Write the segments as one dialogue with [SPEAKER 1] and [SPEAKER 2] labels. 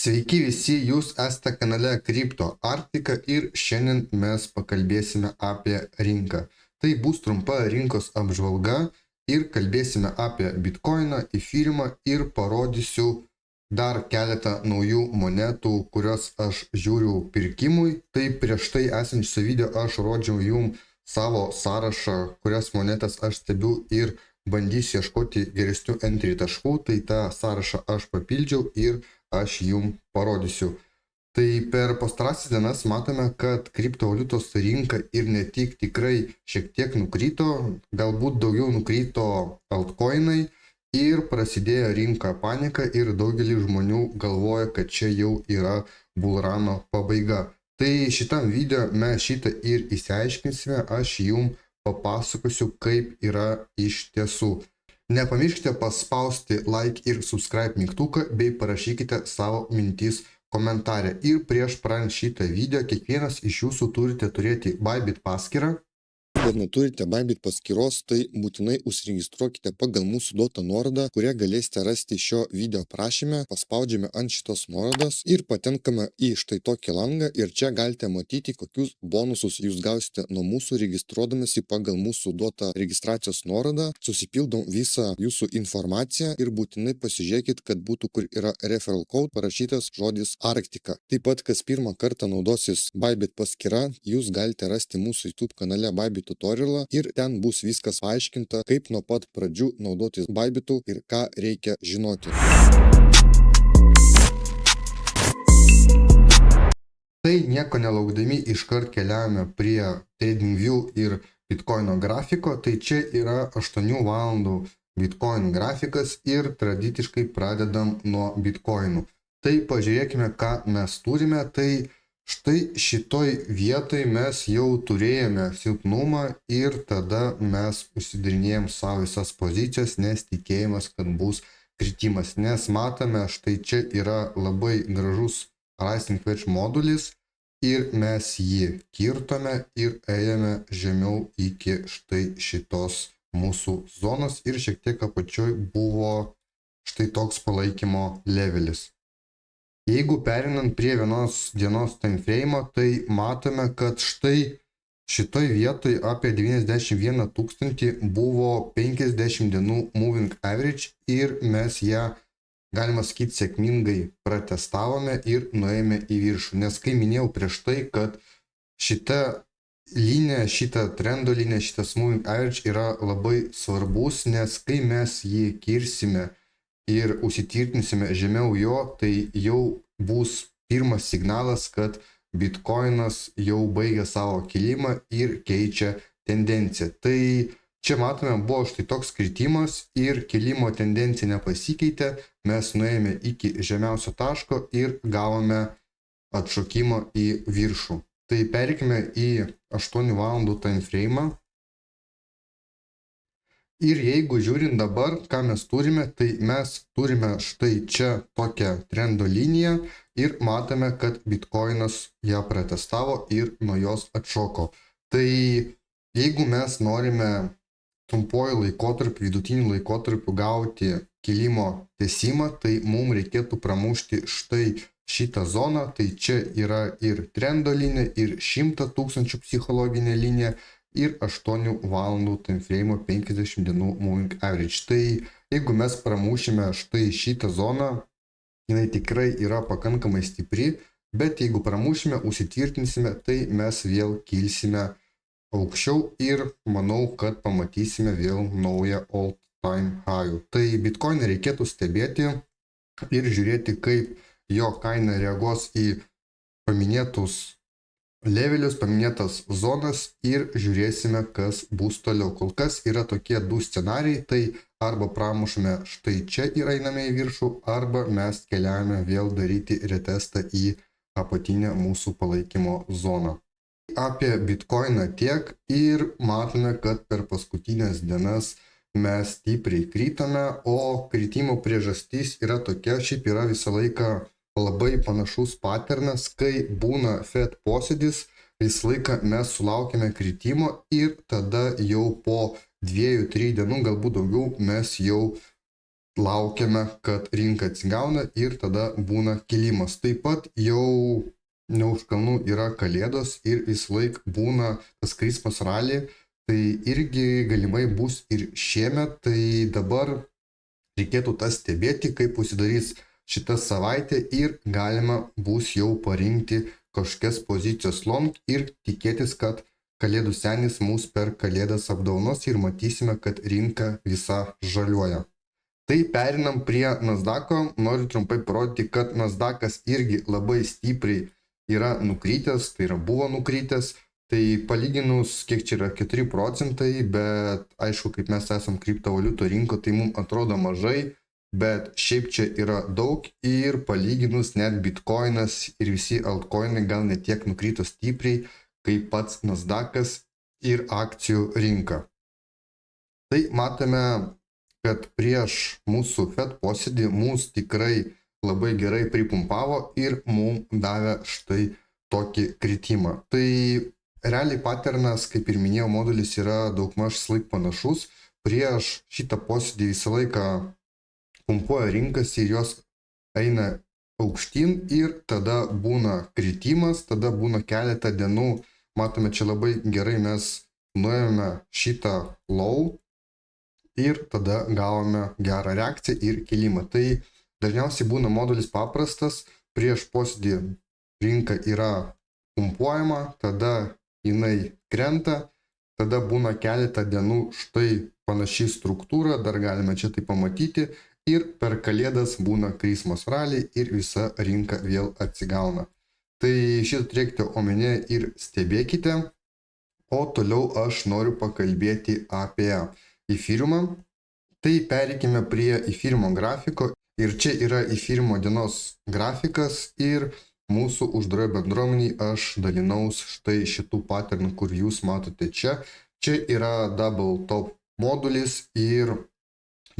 [SPEAKER 1] Sveiki visi, jūs esate kanale Crypto Arktika ir šiandien mes pakalbėsime apie rinką. Tai bus trumpa rinkos apžvalga ir kalbėsime apie Bitcoiną, Ethereumą ir parodysiu dar keletą naujų monetų, kurios aš žiūriu pirkimui. Tai prieš tai esančiuose video aš rodžiau jums savo sąrašą, kurias monetas aš stebiu ir bandysiu ieškoti geresnių entry taškų. Tai tą sąrašą aš papildžiau ir aš jums parodysiu. Tai per pastarąsias dienas matome, kad kriptovaliutos rinka ir ne tik tikrai šiek tiek nukrito, galbūt daugiau nukrito altcoinai ir prasidėjo rinka panika ir daugelis žmonių galvoja, kad čia jau yra bullruno pabaiga. Tai šitam video mes šitą ir išsiaiškinsime, aš jums papasakosiu, kaip yra iš tiesų. Nepamirškite paspausti like ir subscribe mygtuką bei parašykite savo mintis komentarę. Ir prieš pradedant šitą video, kiekvienas iš jūsų turite turėti Bybit paskyrą.
[SPEAKER 2] Jeigu neturite Bybit paskyros, tai būtinai užsiregistruokite pagal mūsų duotą nuorodą, kurią galėsite rasti šio video aprašyme. Paspaudžiame ant šitos nuorodos ir patenkame į štai tokį langą ir čia galite matyti, kokius bonusus jūs gausite nuo mūsų registruodamasi pagal mūsų duotą registracijos nuorodą. Susipildom visą jūsų informaciją ir būtinai pasižiūrėkit, kad būtų, kur yra referral code parašytas žodis Arktika. Taip pat, kas pirmą kartą naudosis Bybit paskyra, jūs galite rasti mūsų YouTube kanale Bybit tutorialą ir ten bus viskas paaiškinta, kaip nuo pat pradžių naudotis Bybitu ir ką reikia žinoti.
[SPEAKER 1] Tai nieko nelaukdami iškart keliavome prie TradingView ir Bitcoino grafiko. Tai čia yra 8 valandų Bitcoin grafikas ir tradiciškai pradedam nuo Bitcoinų. Tai pažiūrėkime, ką mes turime. Tai štai šitoj vietoj mes jau turėjome silpnumą ir tada mes užsidarinėjom savo visas pozicijas, nes tikėjimas, kad bus kritimas. Nes matome, štai čia yra labai gražus Rising Wedge modulis ir mes jį kirtome ir ėjome žemiau iki štai šitos mūsų zonos ir šiek tiek apačioj buvo štai toks palaikymo levelis. Jeigu perinant prie vienos dienos timeframe, tai matome, kad štai šitoj vietoj apie 91 000 buvo 50 dienų moving average ir mes ją, galima sakyti, sėkmingai pratestavome ir nuėjome į viršų. Nes kai minėjau prieš tai, kad šita linija, šita trendo linija, šitas moving average yra labai svarbus, nes kai mes jį kirsime ir užsitvirtinsime žemiau jo, tai jau bus pirmas signalas, kad Bitcoinas jau baigia savo kilimą ir keičia tendenciją. Tai čia matome, buvo štai toks kritimas ir kilimo tendencija nepasikeitė, mes nuėjome iki žemiausio taško ir gavome atšokimą į viršų. Tai perikime į 8 valandų timeframe. Ir jeigu žiūrint dabar, ką mes turime, tai mes turime štai čia tokią trendo liniją ir matome, kad Bitcoinas ją pratestavo ir nuo jos atšoko. Tai jeigu mes norime trumpuoju laikotarpiu, vidutiniu laikotarpiu gauti kilimo tęsimą, tai mums reikėtų pramušti štai šitą zoną. Tai čia yra ir trendo linija, ir 100 000 psichologinė linija, ir 8 valandų timeframe 50 dienų moving average. Tai jeigu mes pramušime štai šitą zoną, jinai tikrai yra pakankamai stipri, bet jeigu pramušime, užsitvirtinsime, tai mes vėl kilsime aukščiau ir manau, kad pamatysime vėl naują all time high. Tai Bitcoiną reikėtų stebėti ir žiūrėti, kaip jo kaina reaguos į paminėtus levelius, paminėtas zonas ir žiūrėsime, kas bus toliau. Kol kas yra tokie du scenarijai, tai arba pramušime štai čia ir einame į viršų, arba mes keliavame vėl daryti retestą į apatinę mūsų palaikymo zoną. Apie Bitcoiną tiek ir matome, kad per paskutinės dienas mes stipriai kritome, o kritimo priežastis yra tokia, šiaip yra visą laiką labai panašus paternas, kai būna Fed posėdis, visą laiką mes sulaukime kritimo ir tada jau po 2-3 dienų, galbūt daugiau, mes jau laukiame, kad rinka atsigauna ir tada būna kilimas. Taip pat jau ne už kalnų yra kalėdos ir visą laiką būna tas Christmas rally, tai irgi galimai bus ir šiemet, tai dabar reikėtų tas stebėti, kaip užsidarys šitą savaitę ir galima bus jau parinkti kažkokias pozicijos long ir tikėtis, kad Kalėdų senis mus per Kalėdas apdaunos ir matysime, kad rinka visa žaliuoja. Tai perinam prie Nasdaqo. Noriu trumpai parodyti, kad Nasdaqas irgi labai stipriai yra nukrytęs, tai yra buvo nukrytęs. Tai palyginus, kiek čia yra 4 procentai, bet aišku, kaip mes esam kriptovaliutų rinko, tai mums atrodo mažai, bet šiaip čia yra daug ir palyginus net Bitcoinas ir visi altcoinai gal netiek nukrito stipriai, kaip pats Nasdaqas ir akcijų rinka. Tai matome, kad prieš mūsų Fed posėdį mūsų tikrai labai gerai pripumpavo ir mums davė štai tokį kritimą. Tai realiai paternas, kaip ir minėjau, modulis yra daugmaž laik panašus. Prieš šitą posėdį visą laiką pumpuoja rinkas ir jos eina aukštyn ir tada būna kritimas, tada būna keletą dienų. Matome, čia labai gerai mes nuėjome šitą low ir tada gavome gerą reakciją ir kilimą. Tai dažniausiai būna modulis paprastas, prieš posėdį rinka yra pumpuojama, tada jinai krenta, tada būna keletą dienų štai panaši struktūra, dar galime čia tai pamatyti ir per Kalėdas būna Christmas rally ir visa rinka vėl atsigauna. Tai šitą turėkite omenyje ir stebėkite, o toliau aš noriu pakalbėti apie Ethereumą. Tai pereikime prie Ethereum grafiko ir čia yra Ethereum dienos grafikas ir mūsų uždaroje bendruomeniai aš dalinaus štai šitų patternų, kur jūs matote čia. Čia yra double top modulis ir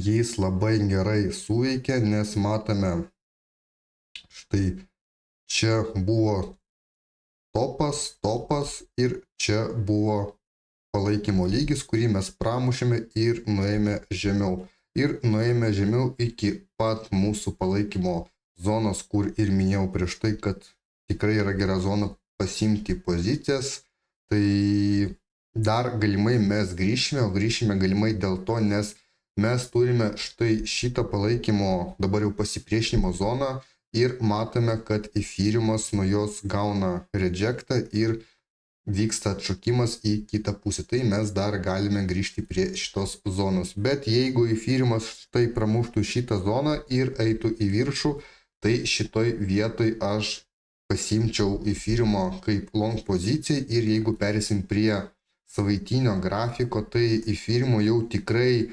[SPEAKER 1] jis labai gerai suveikia, nes matome štai čia buvo topas ir čia buvo palaikymo lygis, kurį mes pramušėme ir nuėjome žemiau. Ir nuėjome žemiau iki pat mūsų palaikymo zonos, kur ir minėjau prieš tai, kad tikrai yra gera zona pasimti pozicijas. Tai dar galimai mes grįšime, o grįšime galimai dėl to, nes mes turime štai šitą palaikymo dabar jau pasipriešinimo zoną. Ir matome, kad Ethereum nuo jos gauna rejectą ir vyksta atšokimas į kitą pusę. Tai mes dar galime grįžti prie šitos zonos. Bet jeigu Ethereum štai pramuštų šitą zoną ir eitų į viršų, tai šitoj vietoj aš pasimčiau Ethereum kaip long pozicijai ir jeigu perėsim prie savaitinio grafiko, tai Ethereum jau tikrai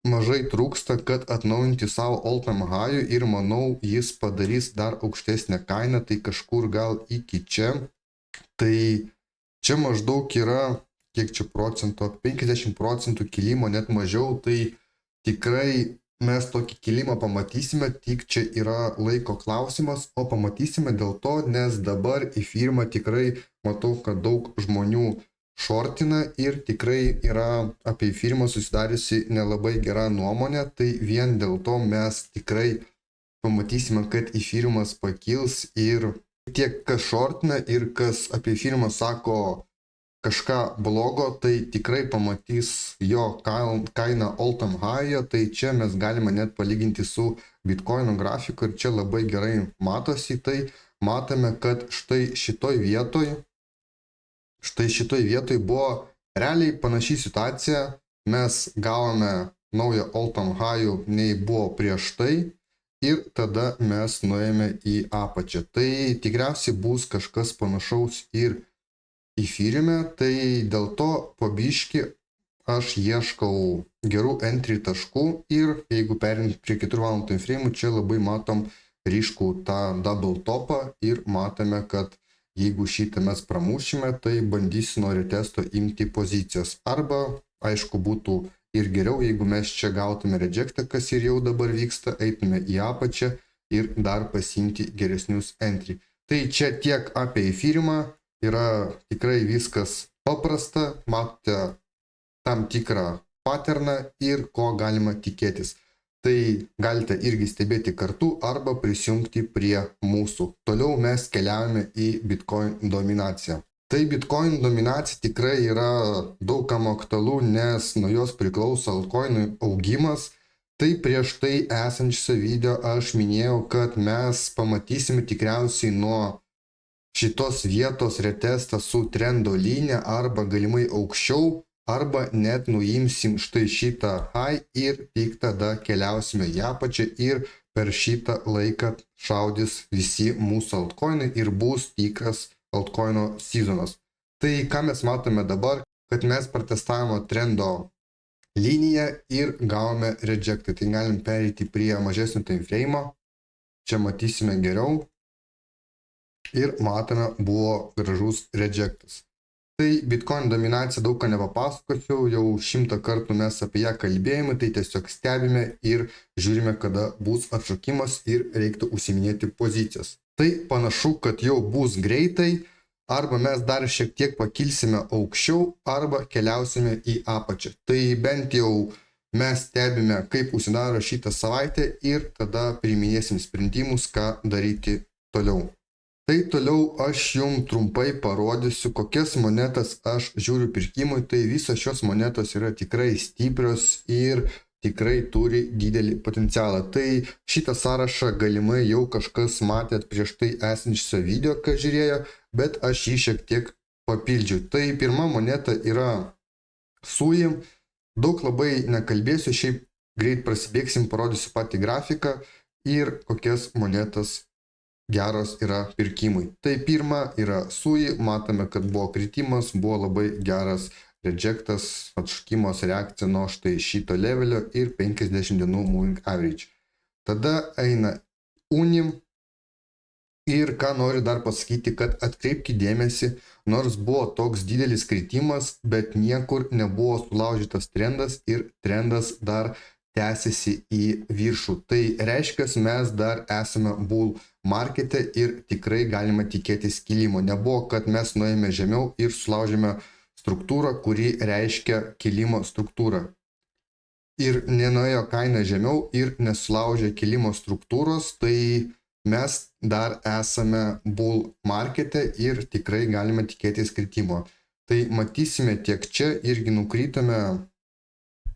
[SPEAKER 1] mažai trūksta, kad atnaujinti savo all-time high ir manau, jis padarys dar aukštesnę kainą, tai kažkur gal iki čia. Tai čia maždaug yra, kiek čia procentų, 50 procentų kilimo, net mažiau, tai tikrai mes tokį kilimą pamatysime, tik čia yra laiko klausimas, o pamatysime dėl to, nes dabar į firmą tikrai matau, kad daug žmonių šortina ir tikrai yra apie firmą susidariusi nelabai gera nuomonė, tai vien dėl to mes tikrai pamatysime, kad Ethereum pakils ir tiek kas šortina ir kas apie firmą sako kažką blogo, tai tikrai pamatys jo kainą all-time high, tai čia mes galime net palyginti su Bitcoin grafiku ir čia labai gerai matosi, tai matome, kad štai šitoj vietoj buvo realiai panaši situacija, mes gavome naują all-time high nei buvo prieš tai ir tada mes nuėjome į apačią. Tai tikriausiai bus kažkas panašaus ir Ethereum, tai dėl to po biškį aš ieškau gerų entry taškų ir jeigu perint prie 4 valandų time frame, čia labai matom ryškų tą double topą ir matome, kad jeigu šitą mes pramušime, tai bandysiu nuo retesto imti pozicijas. Arba, aišku, būtų ir geriau, jeigu mes čia gautume rejectą, kas ir jau dabar vyksta, eitume į apačią ir dar pasimti geresnius entry. Tai čia tiek apie Ethereum, yra tikrai viskas paprasta, matote tam tikrą patterną ir ko galima tikėtis. Tai galite irgi stebėti kartu arba prisijungti prie mūsų. Toliau mes keliaujame į Bitcoin dominaciją. Tai Bitcoin dominacija tikrai yra daug kam aktualu, nes nuo jos priklauso altcoinų augimas. Tai prieš tai esančiose video aš minėjau, kad mes pamatysime tikriausiai nuo šitos vietos retestą su trendo linija arba galimai aukščiau, arba net nuimsim štai šitą high ir tik tada keliausime į apačią ir per šitą laiką šaudys visi mūsų altcoinai ir bus tikras altcoino sezonas. Tai ką mes matome dabar, kad mes pratestavome trendo liniją ir gavome rejectą. Tai galim pereiti prie mažesnio time frame. Čia matysime geriau. Ir matome, buvo gražus rejectas. Tai Bitcoin dominacija daug ką nepapasakosiu, jau 100 kartų mes apie ją kalbėjome, tai tiesiog stebime ir žiūrime, kada bus atšokimas ir reiktų užsiminėti pozicijas. Tai panašu, kad jau bus greitai, arba mes dar šiek tiek pakilsime aukščiau, arba keliausime į apačią. Tai bent jau mes stebime, kaip užsidaro šitą savaitę ir tada priiminėsim sprendimus, ką daryti toliau. Tai toliau aš jums trumpai parodysiu, kokias monetas aš žiūriu pirkimui. Tai visos šios monetos yra tikrai stiprios ir tikrai turi didelį potencialą. Tai šitą sąrašą galimai jau kažkas matėt prieš tai esančiose video, ką žiūrėjo, bet aš jį šiek tiek papildžiau. Tai pirma moneta yra SUI. Daug labai nekalbėsiu, šiaip greit prasibėgsim, parodysiu patį grafiką ir kokias monetas geros yra pirkimui. Tai pirma yra SUI, matome, kad buvo kritimas, buvo labai geras rejectas, atšokimas reakcija nuo štai šito levelio ir 50 dienų moving average. Tada eina UNI ir ką noriu dar pasakyti, kad atkreipkite dėmesį, nors buvo toks didelis kritimas, bet niekur nebuvo sulaužytas trendas ir trendas dar tęsiasi į viršų. Tai reiškia, mes dar esame bull markete ir tikrai galima tikėtis kilimo. Nebuvo, kad mes nuėjome žemiau ir sulaužėme struktūrą, kuri reiškia kilimo struktūrą. Ir nenuėjo kaina žemiau ir nesulaužė kilimo struktūros, tai mes dar esame bull markete ir tikrai galime tikėtis kritimo. Tai matysime tiek čia irgi nukrytome.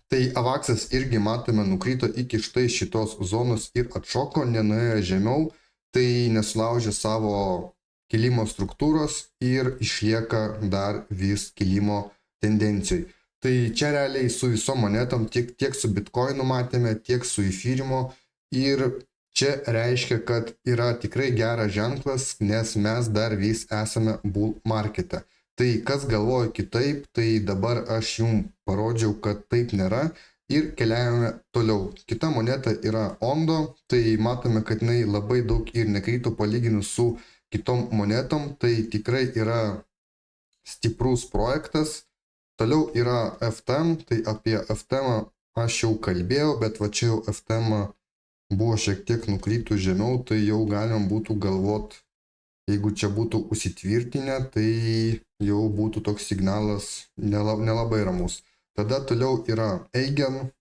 [SPEAKER 1] Tai avaksas irgi matome nukrito iki štai šitos zonos ir atšoko, nenuėjo žemiau. Tai nesulaužė savo kilimo struktūros ir išlieka dar vis kilimo tendencijai. Tai čia realiai su visom monetom, tiek su Bitcoinu matėme, tiek su Ethereum. Ir čia reiškia, kad yra tikrai geras ženklas, nes mes dar vis esame bull markete. Tai kas galvoja kitaip, tai dabar aš jums parodžiau, kad taip nėra. Ir keliaujame toliau. Kita moneta yra Ondo, tai matome, kad jinai labai daug ir nekrito palyginus su kitom monetom, tai tikrai yra stiprus projektas. Toliau yra FTM, tai apie FTM aš jau kalbėjau, bet va čia jau FTM buvo šiek tiek nukrytų žemiau, tai jau galim būtų galvot, jeigu čia būtų užsitvirtinę, tai jau būtų toks signalas nelabai ramus. Tada toliau yra Eigen.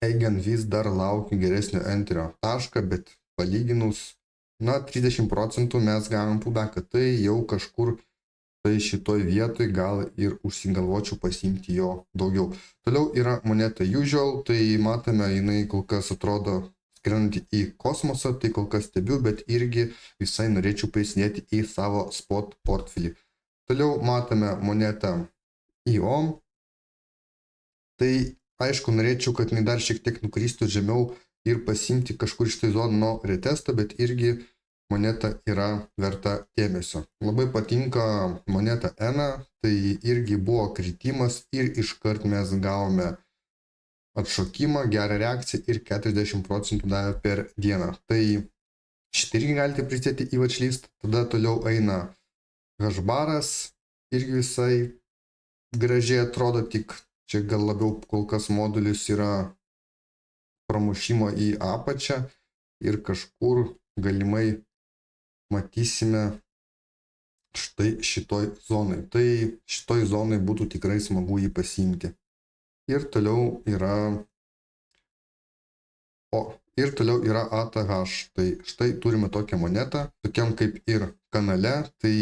[SPEAKER 1] Eigen vis dar laukia geresnio enterio tašką, bet palyginus, 30% mes gavom pullbacką. Tai jau kažkur tai šitoj vietoj gal ir užsigalvočiau pasiimti jo daugiau. Toliau yra moneta Usual, tai matome, jinai kol kas atrodo skrendanti į kosmosą, tai kol kas stebiu, bet irgi visai norėčiau prisidėti į savo spot portfelį. Toliau matome monetą IO. Tai aišku, norėčiau, kad jinai dar šiek tiek nukristų žemiau ir pasiimti kažkur iš tai zoną nuo retesto, bet irgi moneta yra verta dėmesio. Labai patinka moneta ENA, tai irgi buvo kritimas ir iškart mes gavome atšokimą, gerą reakciją ir 40% davė per dieną. Tai šitą irgi galite prisidėti į watchlist. Tada toliau eina Hashbaras, irgi visai gražiai atrodo, tik čia gal labiau kol kas modulis yra pramušimo į apačią ir kažkur galimai matysime štai šitoj zonai. Tai šitoj zonai būtų tikrai smagu jį pasiimti. Ir toliau yra O ir toliau yra ATH. Tai štai turime tokią monetą, tokiam kaip ir kanale, tai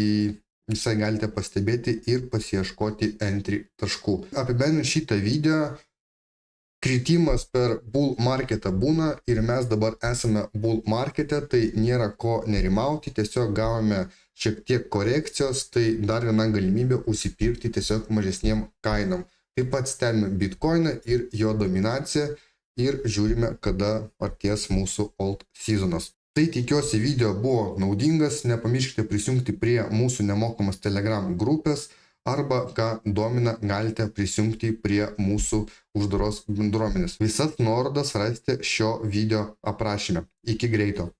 [SPEAKER 1] visai galite pastebėti ir pasiieškoti entry taškų. Apibendrinant šitą video, kritimas per bull marketą būna ir mes dabar esame bull markete, tai nėra ko nerimauti, tiesiog gavome šiek tiek korekcijos, tai dar viena galimybė užsipirkti tiesiog mažesniem kainam. Taip pat stebime Bitcoiną ir jo dominaciją ir žiūrime, kada artės mūsų alt seasonas. Tai tikiuosi video buvo naudingas, nepamirškite prisijungti prie mūsų nemokamos Telegram grupės arba, ką domina, galite prisijungti prie mūsų uždaros bendruomenės. Visas nuorodas rasite šio video aprašyme. Iki greito.